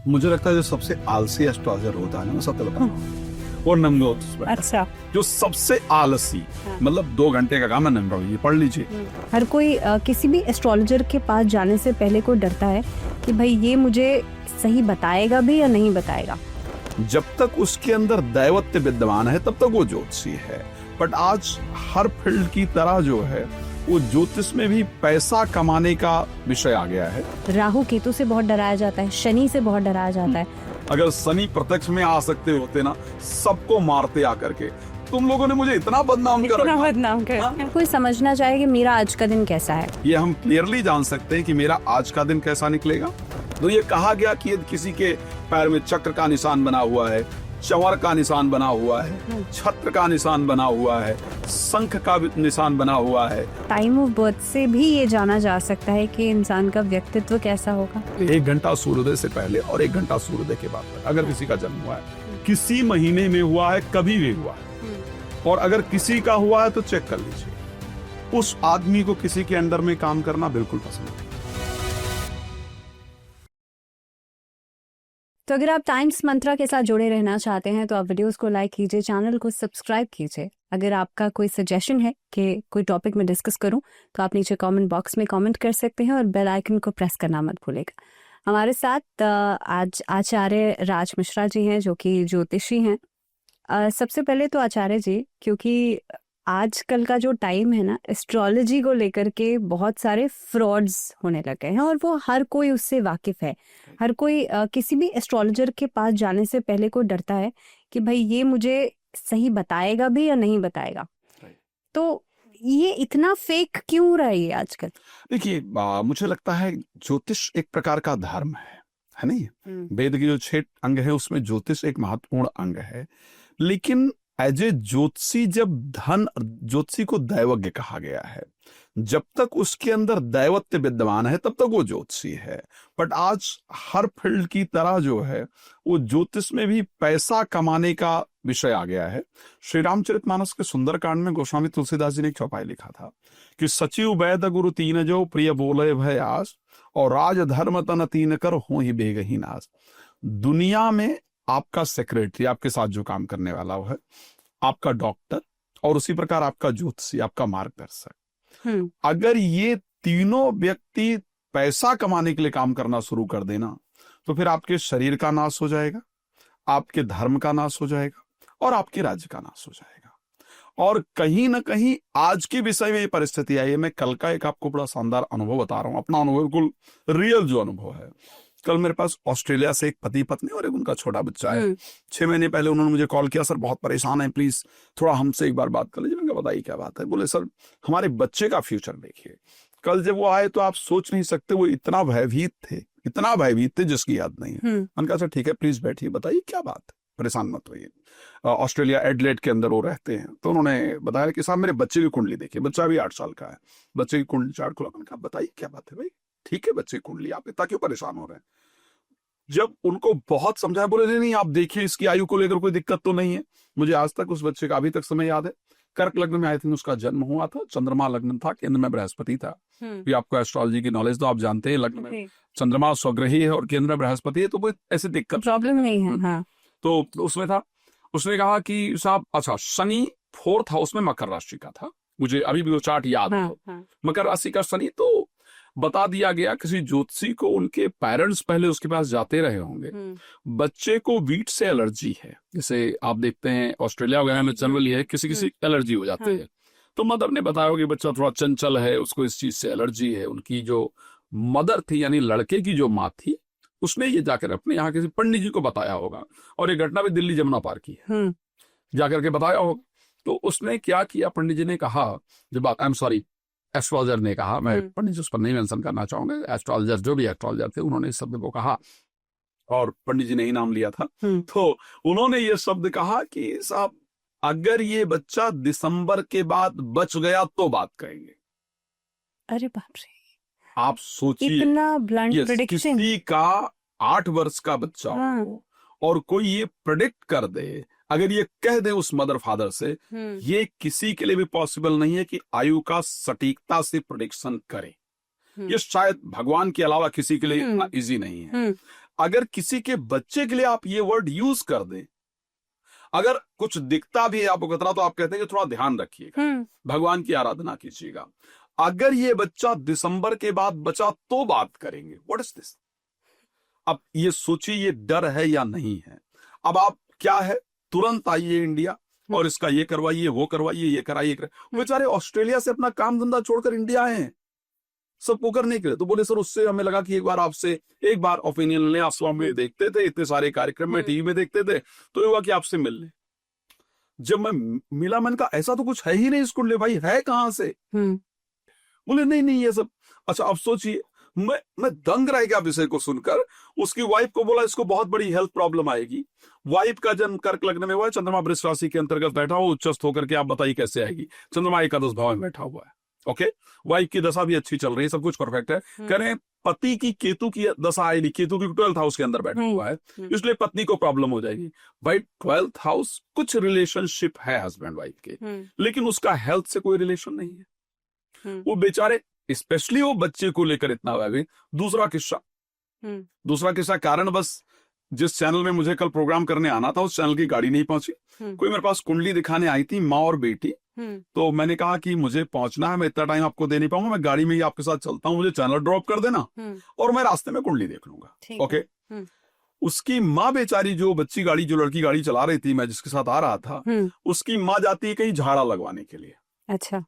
मुझे लगता है जो सबसे आलसी एस्ट्रोलॉजर होता है ना, मैं सबसे बताऊँ वो नमगोत। अच्छा, जो सबसे आलसी, मतलब 2 घंटे का काम है नमगोत, ये पढ़ लीजिए। हर कोई किसी भी एस्ट्रोलॉजर के पास जाने से पहले कोई डरता है कि भाई ये मुझे सही बताएगा भी या नहीं बताएगा। जब तक उसके अंदर दैवत्य विद्यमान है तब तक वो ज्योतिषी है। बट आज हर फील्ड की तरह जो है वो ज्योतिष में भी पैसा कमाने का विषय आ गया है। राहु केतु से बहुत डराया जाता है, शनि से बहुत डराया जाता है। अगर शनि प्रत्यक्ष में आ सकते होते ना, सबको मारते आकर के। तुम लोगों ने मुझे इतना बदनाम कर रखा। बदनाम कर। कोई समझना चाहे कि मेरा आज का दिन कैसा है, ये हम क्लियरली जान सकते हैं कि मेरा आज का दिन कैसा निकलेगा। तो ये कहा गया कि यदि किसी के पैर में चक्र का निशान बना हुआ है, चंवर का निशान बना हुआ है, छत्र का निशान बना हुआ है, शंख का निशान बना हुआ है, टाइम ऑफ बर्थ से भी ये जाना जा सकता है कि इंसान का व्यक्तित्व कैसा होगा। 1 घंटा सूर्योदय से पहले और 1 घंटा सूर्योदय के बाद तक अगर किसी का जन्म हुआ है, किसी महीने में हुआ है, कभी भी हुआ है, और अगर किसी का हुआ है तो चेक कर लीजिए। उस आदमी को किसी के अंडर में काम करना बिल्कुल पसंद नहीं। तो अगर आप टाइम्स मंत्रा के साथ जुड़े रहना चाहते हैं तो आप वीडियोस को लाइक कीजिए, चैनल को सब्सक्राइब कीजिए। अगर आपका कोई सजेशन है कि कोई टॉपिक में डिस्कस करूं तो आप नीचे कमेंट बॉक्स में कमेंट कर सकते हैं और बेल आइकन को प्रेस करना मत भूलिएगा। हमारे साथ आज आचार्य राज मिश्रा जी हैं जो कि ज्योतिषी हैं। सबसे पहले तो आचार्य जी, क्योंकि आजकल का जो टाइम है ना, एस्ट्रोलॉजी को लेकर के बहुत सारे फ्रॉड्स होने लगे हैं और वो हर कोई उससे वाकिफ है। हर कोई किसी भी एस्ट्रोलॉजर के पास जाने से पहले कोई डरता है कि भाई ये मुझे सही बताएगा भी या नहीं बताएगा। तो ये इतना फेक क्यों रहा है आजकल? देखिए, मुझे लगता है ज्योतिष एक प्रकार का धर्म है नहीं? वेद के जो 6 अंग है उसमें ज्योतिष एक महत्वपूर्ण अंग है। लेकिन एज ए ज्योतिषी, जब ज्योतिषी को दैवज्ञ कहा गया है, जब तक उसके अंदर दैवत्य विद्यमान है तब तक वो ज्योतिषी है। बट आज हर फील्ड की तरह जो है वो ज्योतिष में भी पैसा कमाने का विषय आ गया है। श्री रामचरितमानस के सुंदरकांड में गोस्वामी तुलसीदास जी ने एक चौपाई लिखा था कि सचिव वैद गुरु तीन जो प्रिय बोले भय आस, और राज धर्म तन तीन कर हो ही बेगही नाश। दुनिया में आपका सेक्रेटरी, आपके साथ जो काम करने वाला वो है, आपका डॉक्टर, और उसी प्रकार आपका ज्योतिषी, आपका मार्गदर्शक। अगर ये तीनों व्यक्ति पैसा कमाने के लिए काम करना शुरू कर देना तो फिर आपके शरीर का नाश हो जाएगा, आपके धर्म का नाश हो जाएगा और आपके राज्य का नाश हो जाएगा। और कहीं ना कहीं आज के विषय में ये परिस्थिति आई है। मैं कल का एक आपको बड़ा शानदार अनुभव बता रहा हूं, अपना अनुभव, बिल्कुल रियल जो अनुभव है। कल मेरे पास ऑस्ट्रेलिया से एक पति पत्नी और एक उनका छोटा बच्चा है। 6 महीने पहले उन्होंने मुझे कॉल किया, सर बहुत परेशान है, प्लीज थोड़ा हमसे एक बार बात कर लीजिए। मैंने कहा बताइए क्या बात है। बोले सर हमारे बच्चे का फ्यूचर देखिए। कल जब वो आए तो आप सोच नहीं सकते, वो इतना भयभीत थे जिसकी याद नहीं है। मैंने कहा सर ठीक है, प्लीज बैठिए, बताइए क्या बात है, परेशान मत होइए। ऑस्ट्रेलिया एडलेड के अंदर वो रहते हैं। तो उन्होंने बताया कि साहब मेरे बच्चे की कुंडली देखिए। बच्चा भी 8 साल का है, बच्चे की कुंडली चार्ट खोला। मैंने कहा बताइए क्या बात है भाई, ठीक है बच्चे की कुंडली, आप इतना क्यों परेशान हो रहे हैं? जब उनको बहुत समझाया, बोले नहीं आप देखिए इसकी आयु को लेकर कोई दिक्कत तो नहीं है। मुझे आज तक उस बच्चे का अभी तक समय याद है। कर्क लग्न में आई थिंक उसका जन्म हुआ था, चंद्रमा लग्न था, केंद्र में बृहस्पति था। भी आपको एस्ट्रोलॉजी की नॉलेज तो आप जानते हैं, लग्न में चंद्रमा स्वग्रही है और केंद्र में बृहस्पति है, तो कोई ऐसी दिक्कत प्रॉब्लम नहीं है। हाँ। तो उसमें था, उसने कहा कि साहब अच्छा शनि 4th हाउस में मकर राशि का था, मुझे अभी भी वो चार्ट याद है। मकर राशि का शनि, तो बता दिया गया किसी ज्योतिषी को, उनके पेरेंट्स पहले उसके पास जाते रहे होंगे। बच्चे को वीट से एलर्जी है, जैसे आप देखते हैं ऑस्ट्रेलिया वगैरह में जनरली है, किसी एलर्जी हो जाती है। तो मदर ने बताया कि बच्चा थोड़ा चंचल है, उसको इस चीज से एलर्जी है। उनकी जो मदर थी यानी लड़के की जो माँ थी, उसने ये जाकर अपने यहाँ किसी पंडित जी को बताया होगा, और ये घटना भी दिल्ली जमुना पार की है, जाकर के बताया होगा। तो उसने क्या किया, पंडित जी ने कहा, जब बात, आई एम सॉरी, एस्ट्रोलॉजर ने कहा, मैं पंडित जी उस पर नहीं मेंशन करना चाहूंगा, एस्ट्रोलॉजर जो भी एस्ट्रोलॉजर थे उन्होंने इस शब्द को कहा, और पंडित जी ने ही नाम लिया था। तो उन्होंने ये शब्द कहा कि साहब अगर ये बच्चा दिसंबर के बाद बच गया तो बात करेंगे। अरे बाप रे, आप सोचिए, इतना ब्लंट प्रेडिक्शन। किसी का 8 वर्ष का बच्चा हो और कोई ये प्रेडिक्ट कर दे, अगर ये कह दे उस मदर फादर से, ये किसी के लिए भी पॉसिबल नहीं है कि आयु का सटीकता से प्रेडिक्शन करे। ये शायद भगवान के अलावा किसी के लिए इतना इजी नहीं है। अगर किसी के बच्चे के लिए आप ये वर्ड यूज कर दें, अगर कुछ दिखता भी है आपको खतरा, तो आप कहते हैं कि थोड़ा ध्यान रखिएगा, भगवान की आराधना कीजिएगा। अगर ये बच्चा दिसंबर के बाद बचा तो बात करेंगे। What is this? अब ये सोचिए, ये डर है या नहीं है। अब आप क्या है, तुरंत आइए इंडिया और इसका ये करवाइए, वो करवाइए, ये कराइए। बेचारे ऑस्ट्रेलिया से अपना काम धंधा छोड़कर इंडिया आए हैं सब वो करने के लिए। तो बोले सर उससे हमें लगा कि एक बार ओपिनियन लें, आप स्वामी देखते थे, इतने सारे कार्यक्रम में टीवी में देखते थे, तो ये हुआ कि आपसे मिल लें। जब मैं मिला, मैंने कहा ऐसा तो कुछ है ही नहीं इस कुंडली, भाई है कहां से? बोले नहीं ये सब। अच्छा अब सोचिए, मैं दंग रह गया विषय को सुनकर। उसकी वाइफ को बोला इसको बहुत बड़ी हेल्थ प्रॉब्लम आएगी। वाइफ का जन्म कर्क लग्न में हुआ है, चंद्रमा वृष राशि के अंतर्गत बैठा हुआ, उच्चस्थ होकर के, आप बताइए कैसे आएगी? चंद्रमा एकादश भाव में बैठा हुआ है। ओके, वाइफ की दशा भी अच्छी चल रही है, सब कुछ परफेक्ट है। कह रहे हैं पति की केतु की दशा आएगी, केतु की 12th हाउस के अंदर बैठा हुआ है, इसलिए पत्नी को प्रॉब्लम हो जाएगी। भाई 12th हाउस कुछ रिलेशनशिप है हस्बैंड वाइफ के, लेकिन उसका हेल्थ से कोई रिलेशन नहीं है। वो बेचारे, स्पेशली वो बच्चे को लेकर इतना वैसे। दूसरा किस्सा कारण बस जिस चैनल में मुझे कल प्रोग्राम करने आना था, उस चैनल की गाड़ी नहीं पहुंची। कोई मेरे पास कुंडली दिखाने आई थी, माँ और बेटी। तो मैंने कहा कि मुझे पहुंचना है, मैं इतना टाइम आपको दे नहीं पाऊंगा, मैं गाड़ी में ही आपके साथ चलता हूँ, मुझे चैनल ड्रॉप कर देना और मैं रास्ते में कुंडली देख लूंगा। ओके, उसकी माँ बेचारी, जो लड़की गाड़ी चला रही थी, मैं जिसके साथ आ रहा था, उसकी माँ जाती है कहीं झाड़ा लगवाने के लिए। अच्छा,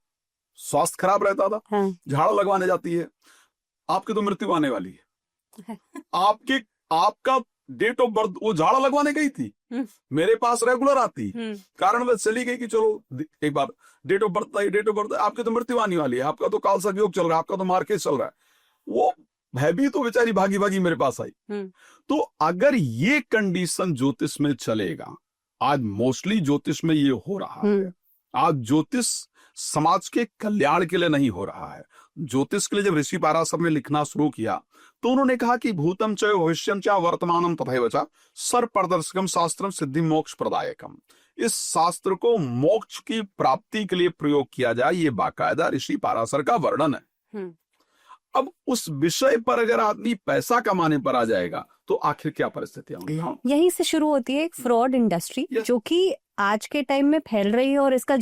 स्वास्थ्य खराब रहता था, झाड़ा लगवाने जाती है। आपकी तो मृत्यु आने वाली है। आपका डेट ऑफ बर्थ, वो झाड़ा लगवाने गई थी, मेरे पास रेगुलर आती, कारण वह चली गई कि चलो एक बार डेट ऑफ बर्थ, आपकी तो मृत्यु आने वाली है, आपका तो काल योग चल रहा है, आपका तो मार्केट चल रहा है। वो है भी तो बेचारी भागी भागी मेरे पास आई। तो अगर ये कंडीशन ज्योतिष में चलेगा, आज मोस्टली ज्योतिष में ये हो रहा है। आज ज्योतिष समाज के कल्याण के लिए नहीं हो रहा है। ज्योतिष के लिए जब ऋषि पाराशर ने लिखना शुरू किया, तो उन्होंने कहा कि भूतम च भविष्यम च वर्तमानम तथैव च सर्वप्रदर्शकम शास्त्रम सिद्धि मोक्ष प्रदायकम। इस शास्त्र को मोक्ष की प्राप्ति के लिए प्रयोग किया जाए, ये बाकायदा ऋषि पाराशर का वर्णन है। अब उस विषय पर अगर आदमी पैसा कमाने पर आ जाएगा, तो आखिर क्या परिस्थितियां होंगी? यहीं से शुरू होती है एक फ्रॉड इंडस्ट्री, जो कि आज के टाइम में फैल रही है, और इसका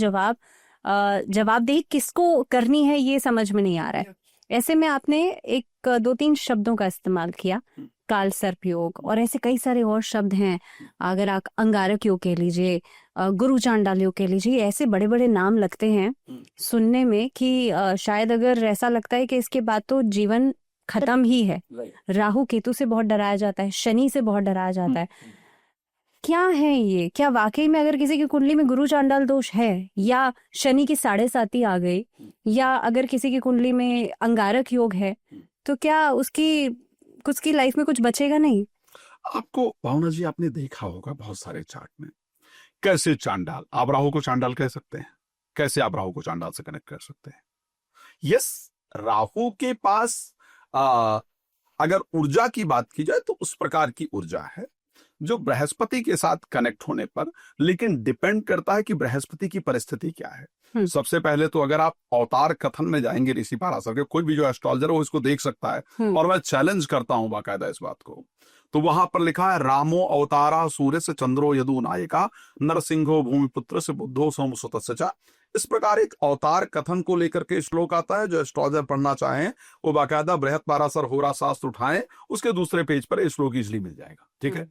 जवाबदेही किसको करनी है ये समझ में नहीं आ रहा है। ऐसे में आपने एक 2-3 शब्दों का इस्तेमाल किया, काल सर्प योग, और ऐसे कई सारे और शब्द हैं। अगर आप अंगारक योग कह लीजिए, गुरु चांडाल योग कह लीजिए, ऐसे बड़े बड़े नाम लगते हैं सुनने में कि शायद अगर ऐसा लगता है कि इसके बाद तो जीवन खत्म ही है। राहु केतु से बहुत डराया जाता है, शनि से बहुत डराया जाता है। क्या है ये? क्या वाकई में अगर किसी की कुंडली में गुरु चांडाल दोष है, या शनि की 7.5 आ गई, या अगर किसी की कुंडली में अंगारक योग है, तो क्या उसकी लाइफ में कुछ बचेगा नहीं? आपको भावना जी, आपने देखा होगा बहुत सारे चार्ट में कैसे चांडाल, आप राहु को चांडाल कह सकते हैं, कैसे आप राहु को चांडाल से कनेक्ट कर सकते हैं? यस, राहु के पास अगर ऊर्जा की बात की जाए तो उस प्रकार की ऊर्जा है जो बृहस्पति के साथ कनेक्ट होने पर, लेकिन डिपेंड करता है कि बृहस्पति की परिस्थिति क्या है। सबसे पहले तो अगर आप अवतार कथन में जाएंगे ऋषि पाराशर के, कोई भी जो एस्ट्रोलॉजर वो इसको देख सकता है, और मैं चैलेंज करता हूं बाकायदा इस बात को। तो वहां पर लिखा है, रामो अवतारा सूर्य से चंद्रो यदु नायिका नरसिंहो भूमिपुत्र से बुद्धो सोम सुतस्य। इस प्रकार एक अवतार कथन को लेकर के श्लोक आता है। जो एस्ट्रोलॉजर पढ़ना चाहें वो बाकायदा बृहत पाराशर होरा शास्त्र उठाएं, उसके दूसरे पेज पर ये श्लोक इजली मिल जाएगा। ठीक है,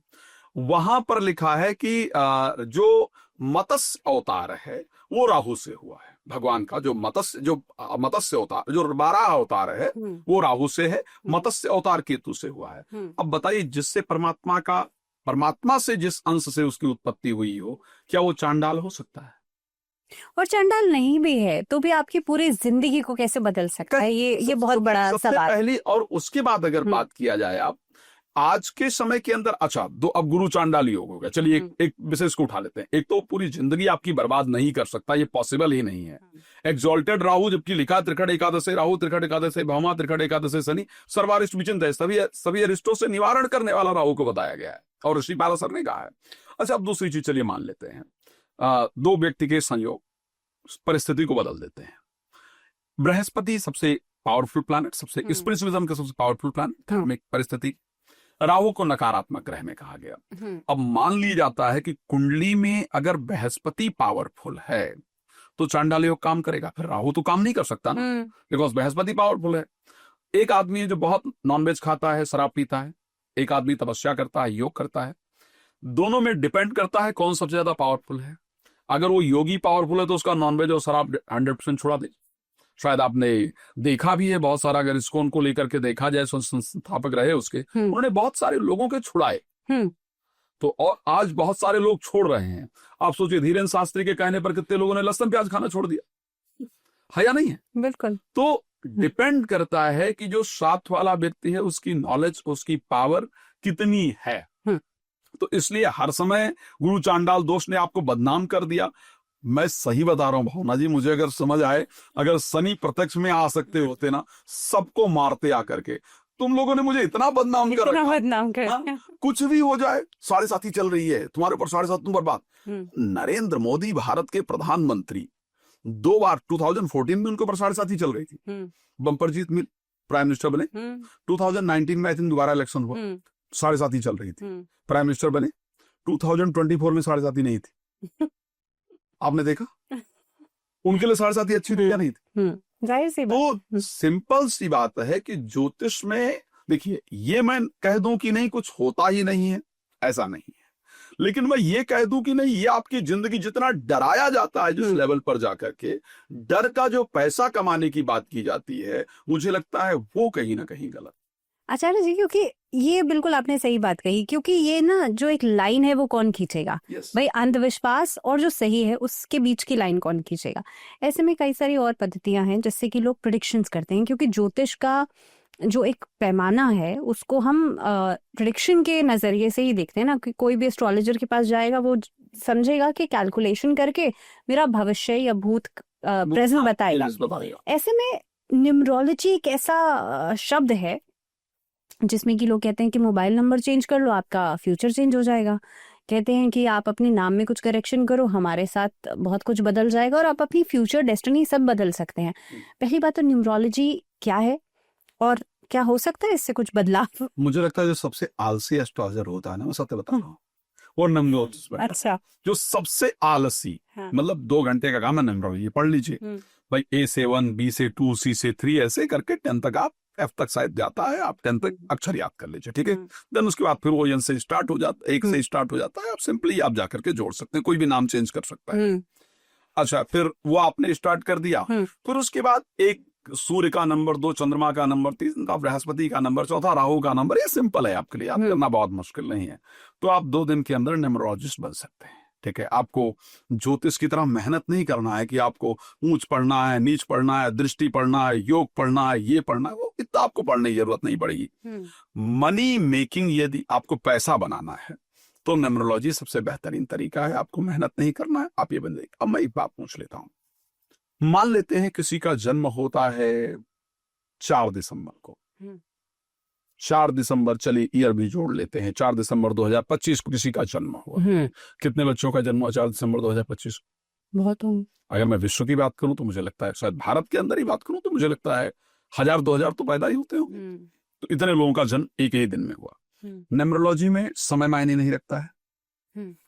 वहां पर लिखा है कि जो मत्स्य अवतार है वो राहु से हुआ है। भगवान का जो मत्स्य अवतार, जो 12 अवतार है वो राहु से है, मत्स्य अवतार केतु से हुआ है। अब बताइए, जिससे परमात्मा से जिस अंश से उसकी उत्पत्ति हुई हो, क्या वो चांडाल हो सकता है? और चांडाल नहीं भी है तो भी आपकी पूरी जिंदगी को कैसे बदल सकता है? ये बहुत बड़ा सवाल। पहली, और उसके बाद अगर बात किया जाए, आप आज के समय के अंदर, अच्छा अब गुरु चांडाल योग हो गया, चलिए एक विशेष को उठा लेते हैं। एक तो पूरी जिंदगी आपकी बर्बाद नहीं कर सकता, ये पॉसिबल ही नहीं है। एक्सॉल्टेड राहु, जबकि लिखा त्रिकट एकादशे राहु, त्रिकट एकादशे भौमा, त्रिकट एकादशे शनि, सर्वारिष्ट विचिंत है, सभी अरिष्टों से निवारण करने वाला राहु को बताया गया है, और ऋषि पाराशर ने कहा है। अच्छा, अब दूसरी चीज चलिए मान लेते हैं, 2 व्यक्ति के संयोग परिस्थिति को बदल देते हैं। बृहस्पति सबसे पावरफुल प्लैनेट, सबसे स्पिरिचुअलिज्म का सबसे पावरफुल प्लैनेट, धार्मिक परिस्थिति। राहु को नकारात्मक ग्रह में कहा गया। अब मान लिया जाता है कि कुंडली में अगर बृहस्पति पावरफुल है तो चांडाल योग काम करेगा, फिर राहु तो काम नहीं कर सकता ना, बिकॉज बृहस्पति पावरफुल है। एक आदमी है जो बहुत नॉनवेज खाता है, शराब पीता है, एक आदमी तपस्या करता है, योग करता है, दोनों में डिपेंड करता है कौन सबसे ज्यादा पावरफुल है। अगर वो योगी पावरफुल है तो उसका नॉनवेज और शराब 100% छुड़ा दे। शायद आपने देखा भी है बहुत सारा, अगर इस्कॉन को लेकर के देखा जाए, संस्थापक रहे उसके, उन्होंने बहुत सारे लोगों के छुड़ाए, तो और आज बहुत सारे लोग छोड़ रहे हैं। आप सोचिए धीरेन्द्र शास्त्री के कहने पर कितने लोगों ने लहसुन प्याज खाना छोड़ दिया, है या नहीं है? बिल्कुल। तो डिपेंड करता है कि जो साथ वाला व्यक्ति है उसकी नॉलेज, उसकी पावर कितनी है। तो इसलिए हर समय गुरु चांडाल दोष ने आपको बदनाम कर दिया। मैं सही बता रहा हूं भावना जी, मुझे अगर समझ आए, अगर शनि प्रत्यक्ष में आ सकते होते ना, सबको मारते आकर के। तुम लोगों ने मुझे इतना बदनाम कर रखा, कुछ भी हो जाए, 7.5 चल रही है तुम्हारे ऊपर, 7.5 तुम बर्बाद। नरेंद्र मोदी भारत के प्रधानमंत्री 2 बार 2014 में उनके ऊपर 7.5 चल रही थी, बम्पर जीत मिल, प्राइम मिनिस्टर बने। 2019 में आई थिंक दोबारा इलेक्शन हुआ, 7.5 चल रही थी, प्राइम मिनिस्टर बने। 2024 में 7.5 नहीं थी। आपने देखा उनके लिए 7.5 अच्छी थी या नहीं थी? जाहिर सी बात। तो सिंपल सी बात है कि ज्योतिष में देखिए, ये मैं कह दूं कि नहीं कुछ होता ही नहीं है, ऐसा नहीं है, लेकिन मैं ये कह दूं कि नहीं, ये आपकी जिंदगी जितना डराया जाता है जिस लेवल पर जाकर के, डर का जो पैसा कमाने की बात की जाती है, मुझे लगता है वो कहीं ना कहीं गलत। आचार्य जी, क्योंकि ये बिल्कुल आपने सही बात कही, क्योंकि ये ना जो एक लाइन है वो कौन खींचेगा? भाई अंधविश्वास और जो सही है उसके बीच की लाइन कौन खींचेगा? ऐसे में कई सारी और पद्धतियां हैं जिससे कि लोग प्रेडिक्शंस करते हैं, क्योंकि ज्योतिष का जो एक पैमाना है उसको हम प्रेडिक्शन के नजरिए से ही देखते हैं ना, कि कोई भी एस्ट्रोलॉजर के पास जाएगा वो समझेगा कि कैलकुलेशन करके मेरा भविष्य या भूत प्रेजेंट बताएगा। ऐसे में न्यूमरोलॉजी एक ऐसा शब्द है जिसमें कि लोग कहते हैं कि मोबाइल नंबर चेंज कर लो, आपका फ्यूचर चेंज हो जाएगा। कहते हैं कि आप अपने नाम में कुछ करेक्शन करो, हमारे साथ बहुत कुछ बदल जाएगा और आप अपनी फ्यूचर डेस्टिनी सब बदल सकते हैं। पहली बात तो न्यूमरोलॉजी क्या है और क्या हो सकता है इससे कुछ बदलाव? मुझे लगता है जो सबसे आलसी एस्ट्रोलॉजर होता है ना, मैं सत्य बता रहा हूँ, वो न्यूमरोलॉजिस्ट। अच्छा। जो सबसे आलसी, मतलब 2 घंटे का काम है न्यूमरोलॉजी, पढ़ लीजिए भाई, A से 1, B से 2, C से 3, ऐसे करके 10 तक आप, F तक शायद जाता है, आप 10 तक अक्षर याद कर लीजिए, ठीक है। देन उसके बाद फिर वो N से स्टार्ट हो जाता है, 1 से स्टार्ट हो जाता है, आप सिंपली आप जाकर के जोड़ सकते हैं, कोई भी नाम चेंज कर सकता है। अच्छा, फिर वो आपने स्टार्ट कर दिया, फिर उसके बाद 1 सूर्य का नंबर, 2 चंद्रमा का नंबर, 3 बृहस्पति का नंबर, 4 राहु का नंबर। ये सिंपल है आपके लिए, आप करना बहुत मुश्किल नहीं है। तो आप 2 दिन के अंदर न्यूमरोलॉजिस्ट बन सकते हैं, ठीक है। आपको ज्योतिष की तरह मेहनत नहीं करना है कि आपको ऊंच पढ़ना है, नीच पढ़ना है, दृष्टि पढ़ना है, योग पढ़ना है, ये पढ़ना है, वो इतना आपको पढ़ने की जरूरत नहीं पड़ेगी। मनी मेकिंग, यदि आपको पैसा बनाना है तो न्यूमरोलॉजी सबसे बेहतरीन तरीका है। आपको मेहनत नहीं करना है, आप ये बन जाएगी। अब मैं एक बात पूछ लेता हूं, मान लेते हैं किसी का जन्म होता है 4 दिसंबर को, 4 दिसंबर, चलिए ईयर भी जोड़ लेते हैं, 4 दिसंबर 2025 को किसी का जन्म हुआ। कितने बच्चों का जन्म हुआ 4 दिसंबर 2025? बहुत होंगे। अगर मैं विश्व की बात करूं तो मुझे लगता है, शायद भारत के अंदर ही बात करूं तो मुझे लगता है 1000-2000 तो पैदा ही होते होंगे। तो इतने लोगों का जन्म एक ही दिन में हुआ। न्यूमरोलॉजी में समय मायने नहीं रखता है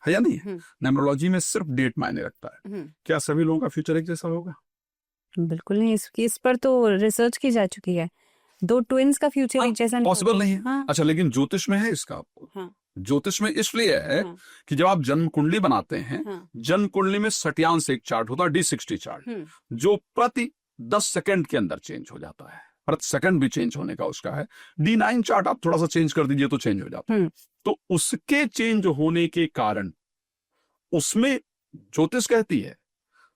या नहीं? न्यूमरोलॉजी में सिर्फ डेट मायने रखता है। क्या सभी लोगों का फ्यूचर एक जैसा होगा? बिल्कुल नहीं। इस पर तो रिसर्च की जा चुकी है, 2 ट्विन्स का फ्यूचर एक जैसा पॉसिबल नहीं है। अच्छा, लेकिन ज्योतिष में है इसका आपको। ज्योतिष में इसलिए है कि जब आप जन्म कुंडली बनाते हैं, जन्म कुंडली में सट्यांश एक चार्ट होता है, D60 चार्ट, जो प्रति 10 सेकंड के अंदर चेंज हो जाता है। प्रति सेकंड भी चेंज होने का उसका है। D9 चार्ट आप थोड़ा सा चेंज कर दीजिए तो चेंज हो जाता है। तो उसके चेंज होने के कारण उसमें ज्योतिष कहती है,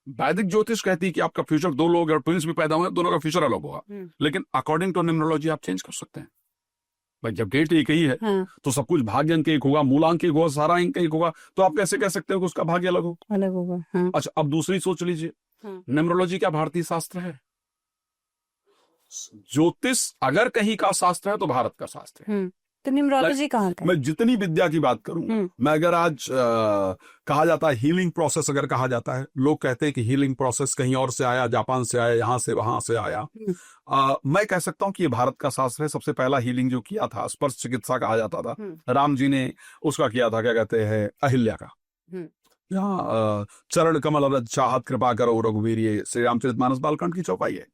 वैदिक ज्योतिष कहती है कि आपका फ्यूचर 2 लोग और ट्विंस भी पैदा होंगे, दोनों का फ्यूचर अलग होगा। लेकिन अकॉर्डिंग टू न्यूमरोलॉजी आप चेंज कर सकते हैं। भाई जब डेट एक ही है तो सब कुछ भाग्य अंक एक होगा, मूलांक एक होगा, सारा अंक एक होगा, तो आप कैसे कह सकते हो कि उसका भाग्य अलग होगा? अच्छा, अब दूसरी सोच लीजिए, न्यूमरोलॉजी क्या भारतीय शास्त्र है? ज्योतिष अगर कहीं का शास्त्र है तो भारत का शास्त्र है। तो न्यूमरोलॉजी कहाँ का है? मैं जितनी विद्या की बात करूं, मैं अगर आज कहा जाता है हीलिंग प्रोसेस, अगर कहा जाता है, लोग कहते हैं कि हीलिंग प्रोसेस कहीं और से आया, जापान से आया, यहां से वहां से आया। मैं कह सकता हूं कि ये भारत का शास्त्र है। सबसे पहला हीलिंग जो किया था, स्पर्श चिकित्सा कहा जाता था, राम जी ने उसका किया था, क्या कहते हैं, अहिल्या का। यहाँ चरण कमल अरज चाहत कृपा करो रघुवीर, ये श्री रामचरितमानस बालकांड की चौपाई है।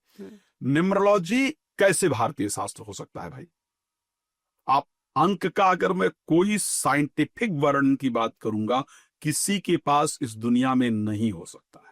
न्यूमरोलॉजी कैसे भारतीय शास्त्र हो सकता है भाई? आप अंक का अगर मैं कोई साइंटिफिक वर्णन की बात करूंगा, किसी के पास इस दुनिया में नहीं हो सकता है।